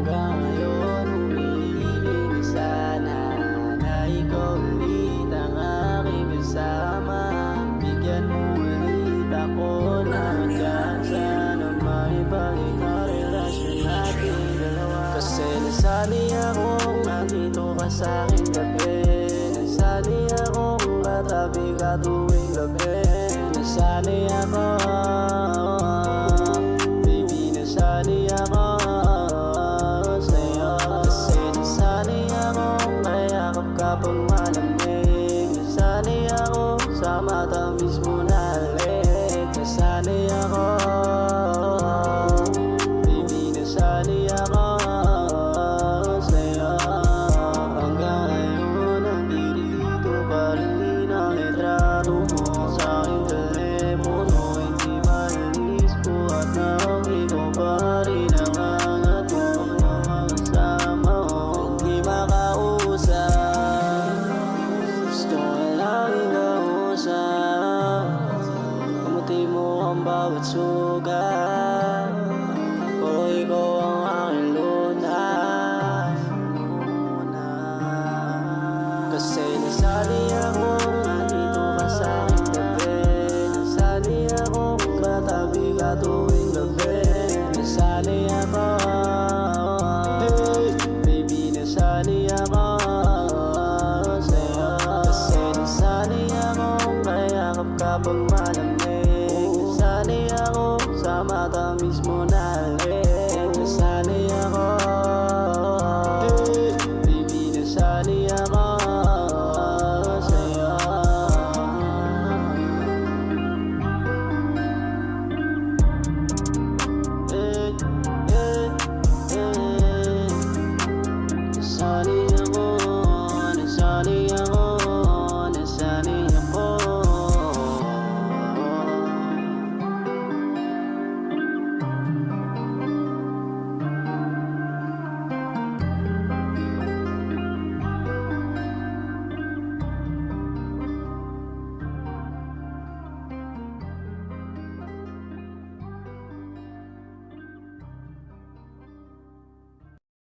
hanggang ngayon humihiling sana na ikaw ulit ang aking kasama. Bigyan mo ulit ako ng tsansa na maibalik ang relasyon natin dalawa. Kasi nasanay akong nandito ka sa'king gabi, nasanay akong katabi ka tuwing gabi, nasanay ako